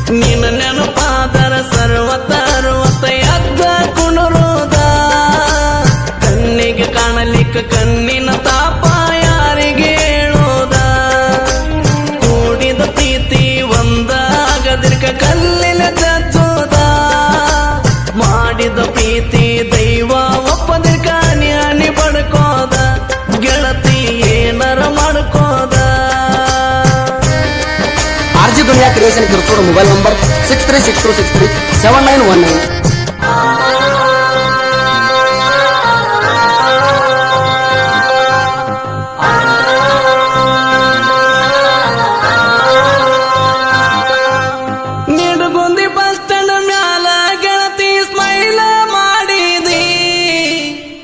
ನಿನ್ನ ನೆನಪಾದರ ಸರ್ವತ ಎದ್ದ ಕುಣುರುದ ಕಣ್ಣಿಗೆ ಕಾಣಲಿಕ್ಕ ಕಣ್ಣಿನ ತಾಪ ಯಾರಿಗೆ ಹೇಳೋದ ಕೂಡಿದ ಪ್ರೀತಿ ಒಂದಾಗದಿರ್ಕ ಕಲ್ಲಿನ ಜಜ್ಜೋದ ಮಾಡಿದ ಪ್ರೀತಿ ದೈವ ಒಪ್ಪದಿರ್ಕ ನ್ಯಾನಿ ಬಡ್ಕೋದ ಗೆಳತಿ ಏನಾರ ಮಾಡ್ಕೋದ RJ Dunia Creation Kirtur mobile number 6362637919. Nidugundi bus stand ಮ್ಯಾಲ ಗೆಳತಿ ಸ್ಮೈಲ್ ಮಾಡಿದಿ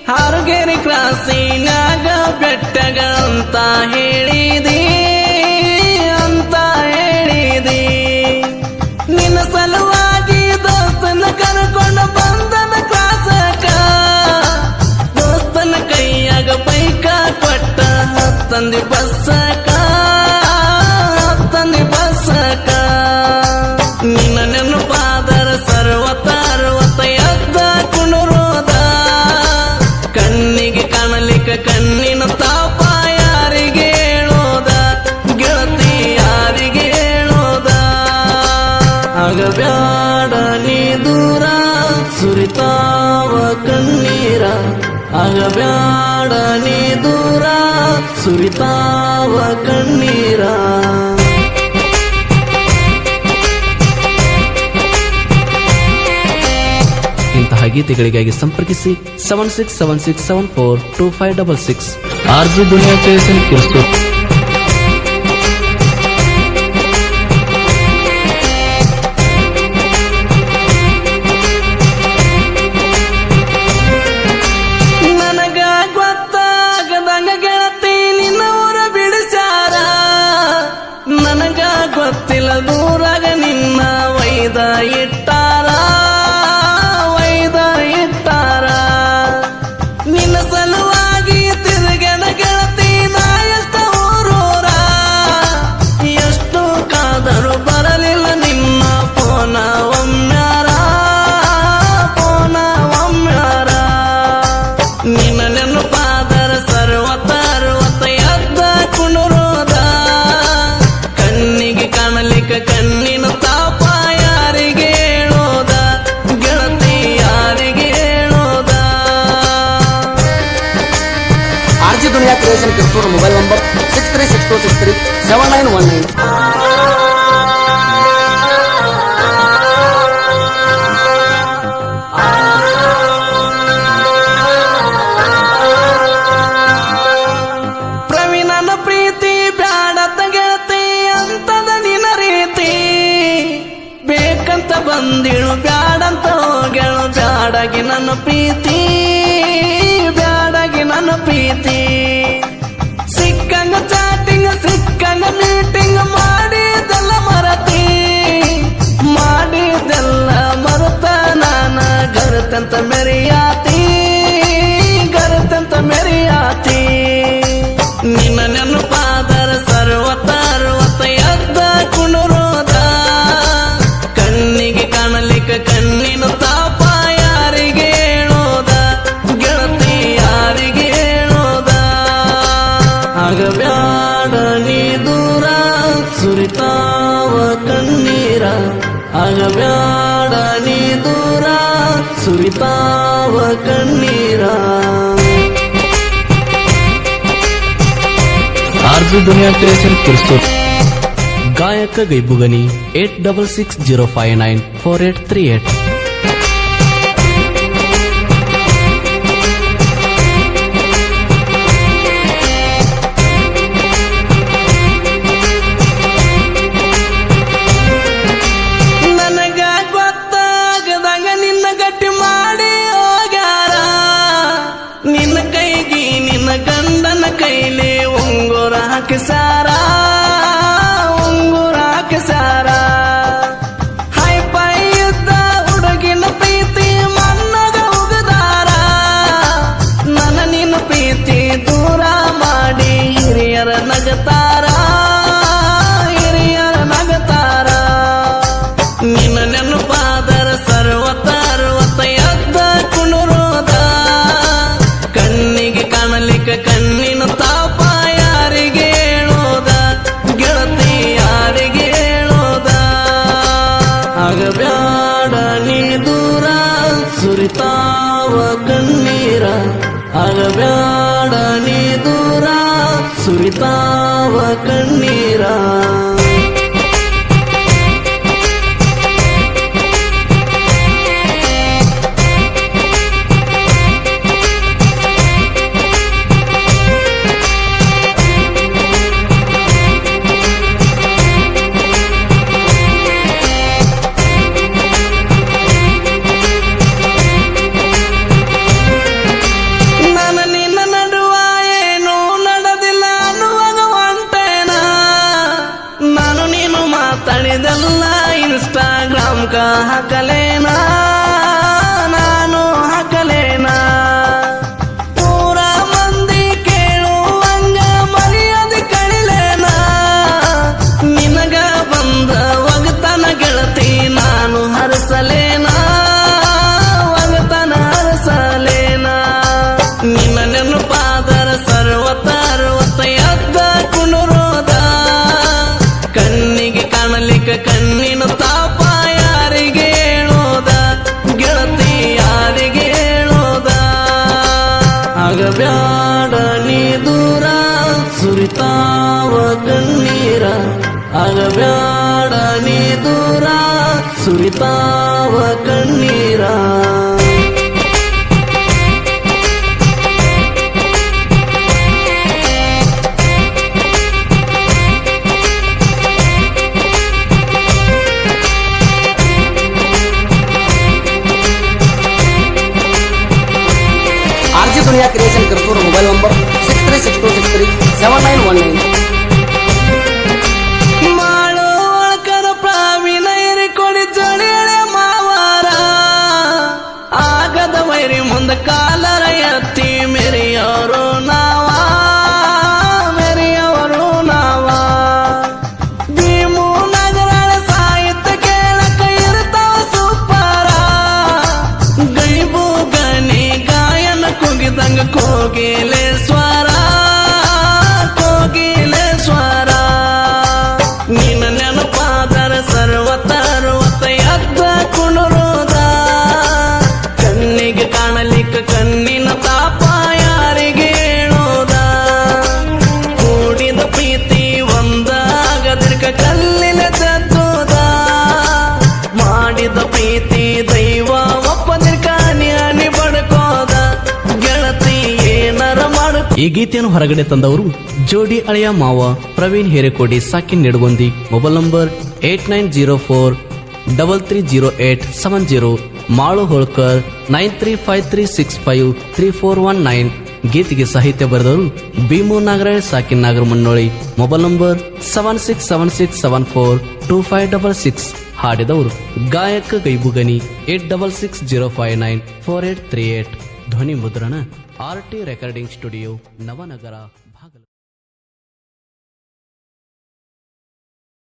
ಹಾರುಗೇರಿ ಕ್ರಾಸಿನಾಗ ಬೆಟ್ಟಗ ಅಂತ ಹೇಳಿದಿ ನಿನ್ನ ಸಲುವಾಗಿ ದೋಸ್ತನ ಕರ್ಕೊಂಡು ಬಂದನ ಕ್ರಾಸಕ ದೋಸ್ತನ ಕೈಯಾಗ ಬೈಕ ಕೊಟ್ಟ ಹತ್ತಂದಿ ಬಸ್ಸಕ ನಿನ್ನ ನೆನಪಾದರ ಸರ್ವತ ಎದ್ದ ಕುಣುರೋದ ಕಣ್ಣಿಗೆ ಕಾಣಲಿಕ್ಕ ಕಣ್ಣಿನ ತಾಪ ಯಾರಿಗೆ ಹೇಳೋದ ಗೆಳತಿ ಯಾರಿಗೆ ಹೇಳೋದ ಆಗಬ್ಯಾಡ ನೀ ದೂರ ಸುರಿತಾವ ಕಣ್ಣೀರ ಆಗಬ್ಯಾಡ ನೀ ದೂರ ಸುರಿತಾವ ಕಣ್ಣೀರ ಇಂತಹ ಗೀತೆಗಳಿಗಾಗಿ ಸಂಪರ್ಕಿಸಿ 7676742566. RJ Dunia Creation Kirtur. ನನಗ ಗೊತ್ತಾಗದಂಗ ಗೆಳತಿ ನಿನ್ನ ಊರ ಬಿಡಿಸ್ಯಾರ ನನಗ ಗೊತ್ತಿಲ್ಲ ದೂರಾಗ ನಿನ್ನ ವೈದ ಇಟ್ಟಾರ ನಿನ್ನ ಸಲುವಾಗಿ ತಿರುಗನ ಗೆಳತಿ ನಾ ಎಷ್ಟ ಊರೂರ ಎಷ್ಟು ಕಾದರೂ ಬರಲಿಲ್ಲ ನಿನ್ನ ಪೋನ ಒಮ್ಮ್ಯಾರ ನಿನ್ನ ನೆನಪಾದರ ಸರ್ವತ ಎದ್ದ ಕುಣುರೋದ ಕಣ್ಣಿಗೆ ಕಾಣಲಿಕ್ಕ ಕಣ್ಣಿನ ತಾಪ ಯಾರಿಗೆ ಹೇಳೋದ ಗೆಳತಿ ಯಾರಿಗೆ ಹೇಳೋದ RJ Dunia Creation Kirtur mobile number 6362637919. ಪ್ರವೀಣನ ಪ್ರೀತಿ ಬ್ಯಾಡತ ಗೆಳತಿ ಅಂತದ ನಿನ್ನ ರೀತಿ ಬೇಕಂತ ಬಂದಿಳು ಬ್ಯಾಡಂತ ಹೋಗೆಳು ಬ್ಯಾಡಗಿ ನನ್ನ ಪ್ರೀತಿ ಬ್ಯಾಡಗಿ ನನ್ನ ಪ್ರೀತಿ ಸಿಕ್ಕಂಗ ಚಾಟಿಂಗ್ ಸಿಕ್ಕಂಗ ಮೀಟಿಂಗ್ ಮಾಡಿದೆಲ್ಲ ಮರುತ ನಾನ ಗರತಂತ ಮೆರಿಯಾತಿ ನಿನ್ನ ನೆನಪಾದರ ಸರ್ವತ ಎದ್ದ ಕುಣುರೋದ ಕಣ್ಣಿಗೆ ಕಾಣಲಿಕ್ಕ ಕಣ್ಣಿನ ತಾಪ ಯಾರಿಗೆ ಹೇಳೋದ ಗೆಳತಿ ಯಾರಿಗೆ ಹೇಳೋದ ಆಗಬ್ಯಾಡ ನೀ ದೂರ ಸುರಿತಾವ ಕಣ್ಣೀರ ಆಗಬ್ಯಾಡ ನೀ ದೂರ ಸುರಿತಾವ ಕಣ್ಣೀರ RJ Dunia Creation Kirtur. ಗಾಯಕ ಗೈಬುಗನಿ 8660594838. ನನಗ ಗೊತ್ತಾಗದಂಗ ನಿನ್ನ ಗಟ್ಟಿ ಮಾಡಿ ಹೋಗ್ಯಾರ ನಿನ್ನ ಕೈಗಿ ನಿನ್ನ ಗಂಡನ ಕೈಲಿ ಉಂಗುರ ಹಾಕಿಸಾರ ಹೈ ಪೈ ಇದ್ದ ಹುಡುಗ ಸುರಿತಾವ ಕಣ್ಣೀರ ಆಗಬ್ಯಾಡ ನೀ ದೂರ ಸುರಿತಾವ ಕಣ್ಣೀರ ತಣಿದೆಲ್ಲ ಇನ್ಸ್ಟಾಗ್ರಾಮ್ ಹಾಕಲೇನಾ ನಾನು ಹಾಕಲೇನಾ ಪೂರ ಮಂದಿ ಕೇಳುವಂಗ ಮರ್ಯಾದೆ ಕಳಿಲೇನಾ ನಿನಗ ಬಂದ ಒಗತನ ಗೆಳತಿ ನಾನು ಹರಸಲೇನಾ ಒಗತನ ಹರಸಲೇನಾ ನಿನ್ನ ನೆನಪಾದರ ಸರ್ವತ ಎದ್ದ ಕುಣುರೋದ ಕಣ್ಣಿಗೆ ಕಾಣಲಿಕ್ಕ ಕಣ್ಣಿನ ತಾಪ ಯಾರಿಗೆ ಹೇಳೋದ ಗೆಳತಿ ಯಾರಿಗೆ ಹೇಳೋದ ಆಗಬ್ಯಾಡ ನೀ ದೂರ ಸುರಿತಾವ ಕಣ್ಣೀರ ಆಗಬ್ಯಾಡ ನೀ ದೂರ ಸುರಿತಾವ ಕಣ್ಣೀರ आरजी दुनिया क्रिएशन करसोड मोबाईल नंबर 6362637919 ಮಾಡು ಒಳಕರ ಪ್ರಾವಿನ ಎರಿ ಕೊಡಿ ಜಡಿಯಳೆ ಮಾವಾರ ಆಗದ ವೈರಿ ಮುಂದ ಕಾಲರ ಎತ್ತಿ ಮೆರೆಯವರು ನಾವ ಭೀಮು ನಗರಳ ಸಾಹಿತ್ಯ ಕೇಳಕ ಇರ್ತಾವ ಸೂಪರ ಗೈಬು ಗನಿ ಗಾಯನ ಕುಗಿದಂಗ ಕೋಗಿಲೆ ಸ್ವರ ನಿನ್ನ ನೆನಪಾದರ ಸರ್ವತ ಎದ್ದ ಕುಣುರೋದ ಕಣ್ಣಿಗೆ ಕಾಣಲಿಕ್ಕ ಕಣ್ಣಿನ ತಾಪ ಯಾರಿಗೆ ಹೇಳೋದ ಕೂಡಿದ ಪ್ರೀತಿ ಒಂದಾಗದಿರ್ಕ ಕಲ್ಲಿನ ಜದ್ದೋದ ಮಾಡಿದ ಪ್ರೀತಿ ದೈವ ಒಪ್ಪದಿರ್ಕ ನ್ಯಾನಿ ಬಡ್ಕೋದ ಗೆಳತಿ ಏನಾರ ಮಾಡು. ಈ ಗೀತೆಯನ್ನು ಹೊರಗಡೆ ತಂದವರು ಜೋಡಿ ಅಳೆಯ ಮಾವ ಪ್ರವೀಣ್ ಹೇರೆಕೋಡಿ ಸಾಕಿನ್ ನೆಡಗೊಂದಿ ಮೊಬೈಲ್ ನಂಬರ್ 8904330870 ಮಾಳು ಹೋಳ್ಕರ್ 9353653419 ಗೀತೆಗೆ ಸಾಹಿತ್ಯ ಬರೆದವರು ಭೀಮು ನಾಗರಾಯ್ ಸಾಕಿನ್ ನಾಗರ ಮುನ್ನೋಳಿ ಮೊಬೈಲ್ ನಂಬರ್ 7676742566 ಹಾಡಿದವರು ಗಾಯಕ ಗೈಬುಗನಿ 8660594838 ಧ್ವನಿ ಮುದ್ರಣ ಆರ್ಟಿ ರೆಕಾರ್ಡಿಂಗ್ ಸ್ಟುಡಿಯೋ ನವನಗರ.